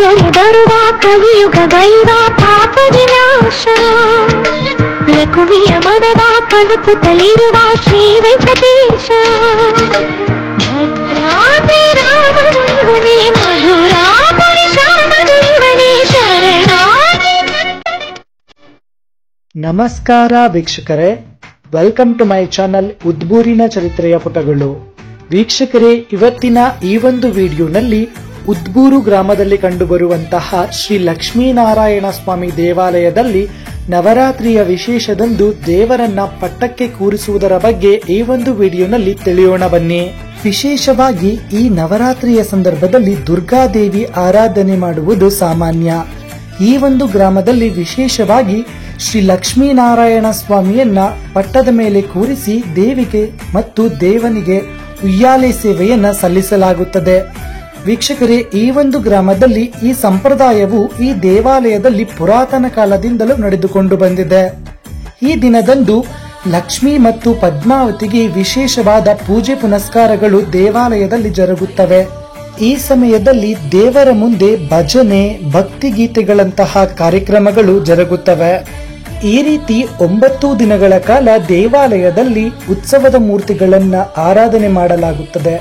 ಆದರೆ ಬರುವ ಕಲಿಯುಗ ದೈವ ಪಾಪ ವಿನಾಶ ಲಕುಮಿಯ ಮನದ ಕಲುಕುತ್ತಲಿರುವ ಶ್ರೀ ವೆಂಕಟೇಶ ಭದ್ರಾದ್ರಿ ರಾಮನೇ ಮಧುರಾಪುರಿ ಶ್ಯಾಮದೇವನೇ ಶರಣಾಗಿ. ನಮಸ್ಕಾರ ವೀಕ್ಷಕರೇ, ವೆಲ್ಕಮ್ ಟು ಮೈ ಚಾನಲ್ ಉದ್ಬೂರಿನ ಚರಿತ್ರೆಯ ಪುಟಗಳು. ವೀಕ್ಷಕರೇ, ಇವತ್ತಿನ ಈ ಒಂದು ವಿಡಿಯೋನಲ್ಲಿ ಉದ್ಬೂರು ಗ್ರಾಮದಲ್ಲಿ ಕಂಡುಬರುವಂತಹ ಶ್ರೀ ಲಕ್ಷ್ಮೀನಾರಾಯಣ ಸ್ವಾಮಿ ದೇವಾಲಯದಲ್ಲಿ ನವರಾತ್ರಿಯ ವಿಶೇಷದಂದು ದೇವರನ್ನ ಪಟ್ಟಕ್ಕೆ ಕೂರಿಸುವುದರ ಬಗ್ಗೆ ಈ ಒಂದು ವಿಡಿಯೋನಲ್ಲಿ ತಿಳಿಯೋಣ ಬನ್ನಿ. ವಿಶೇಷವಾಗಿ ಈ ನವರಾತ್ರಿಯ ಸಂದರ್ಭದಲ್ಲಿ ದುರ್ಗಾದೇವಿ ಆರಾಧನೆ ಮಾಡುವುದು ಸಾಮಾನ್ಯ. ಈ ಒಂದು ಗ್ರಾಮದಲ್ಲಿ ವಿಶೇಷವಾಗಿ ಶ್ರೀ ಲಕ್ಷ್ಮೀನಾರಾಯಣ ಸ್ವಾಮಿಯನ್ನ ಪಟ್ಟದ ಮೇಲೆ ಕೂರಿಸಿ ದೇವಿಗೆ ಮತ್ತು ದೇವನಿಗೆ ಉಯ್ಯಾಲೆ ಸೇವೆಯನ್ನ ಸಲ್ಲಿಸಲಾಗುತ್ತದೆ. ವೀಕ್ಷಕರೇ, ಈ ಒಂದು ಗ್ರಾಮದಲ್ಲಿ ಈ ಸಂಪ್ರದಾಯವು ಈ ದೇವಾಲಯದಲ್ಲಿ ಪುರಾತನ ಕಾಲದಿಂದಲೂ ನಡೆದುಕೊಂಡು ಬಂದಿದೆ. ಈ ದಿನದಂದು ಲಕ್ಷ್ಮಿ ಮತ್ತು ಪದ್ಮಾವತಿಗೆ ವಿಶೇಷವಾದ ಪೂಜೆ ಪುನಸ್ಕಾರಗಳು ದೇವಾಲಯದಲ್ಲಿ ಜರುಗುತ್ತವೆ. ಈ ಸಮಯದಲ್ಲಿ ದೇವರ ಮುಂದೆ ಭಜನೆ, ಭಕ್ತಿಗೀತೆಗಳಂತಹ ಕಾರ್ಯಕ್ರಮಗಳು ಜರುಗುತ್ತವೆ. ಈ ರೀತಿ 9 ದಿನಗಳ ಕಾಲ ದೇವಾಲಯದಲ್ಲಿ ಉತ್ಸವದ ಮೂರ್ತಿಗಳನ್ನ ಆರಾಧನೆ ಮಾಡಲಾಗುತ್ತದೆ.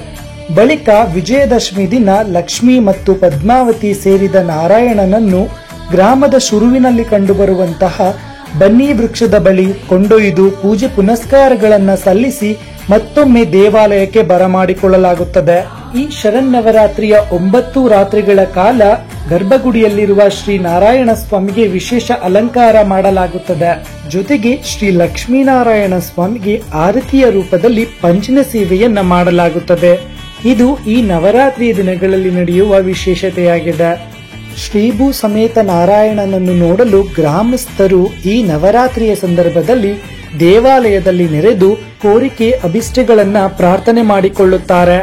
ಬಳಿಕ ವಿಜಯದಶಮಿ ದಿನ ಲಕ್ಷ್ಮಿ ಮತ್ತು ಪದ್ಮಾವತಿ ಸೇರಿದ ನಾರಾಯಣನನ್ನು ಗ್ರಾಮದ ಶುರುವಿನಲ್ಲಿ ಕಂಡುಬರುವಂತಹ ಬನ್ನಿ ವೃಕ್ಷದ ಬಳಿ ಕೊಂಡೊಯ್ದು ಪೂಜೆ ಪುನಸ್ಕಾರಗಳನ್ನ ಸಲ್ಲಿಸಿ ಮತ್ತೊಮ್ಮೆ ದೇವಾಲಯಕ್ಕೆ ಬರಮಾಡಿಕೊಳ್ಳಲಾಗುತ್ತದೆ. ಈ ಶರನ್ನವರಾತ್ರಿಯ 9 ರಾತ್ರಿಗಳ ಕಾಲ ಗರ್ಭಗುಡಿಯಲ್ಲಿರುವ ಶ್ರೀ ನಾರಾಯಣ ಸ್ವಾಮಿಗೆ ವಿಶೇಷ ಅಲಂಕಾರ ಮಾಡಲಾಗುತ್ತದೆ. ಜೊತೆಗೆ ಶ್ರೀ ಲಕ್ಷ್ಮೀನಾರಾಯಣ ಸ್ವಾಮಿಗೆ ಆರತಿಯ ರೂಪದಲ್ಲಿ ಪಂಜಿನ ಸೇವೆಯನ್ನ ಮಾಡಲಾಗುತ್ತದೆ. ಇದು ಈ ನವರಾತ್ರಿಯ ದಿನಗಳಲ್ಲಿ ನಡೆಯುವ ವಿಶೇಷತೆಯಾಗಿದೆ. ಶ್ರೀಭೂ ಸಮೇತ ನಾರಾಯಣನನ್ನು ನೋಡಲು ಗ್ರಾಮಸ್ಥರು ಈ ನವರಾತ್ರಿಯ ಸಂದರ್ಭದಲ್ಲಿ ದೇವಾಲಯದಲ್ಲಿ ನೆರೆದು ಕೋರಿಕೆ ಅಭಿಷ್ಟಗಳನ್ನ ಪ್ರಾರ್ಥನೆ ಮಾಡಿಕೊಳ್ಳುತ್ತಾರೆ.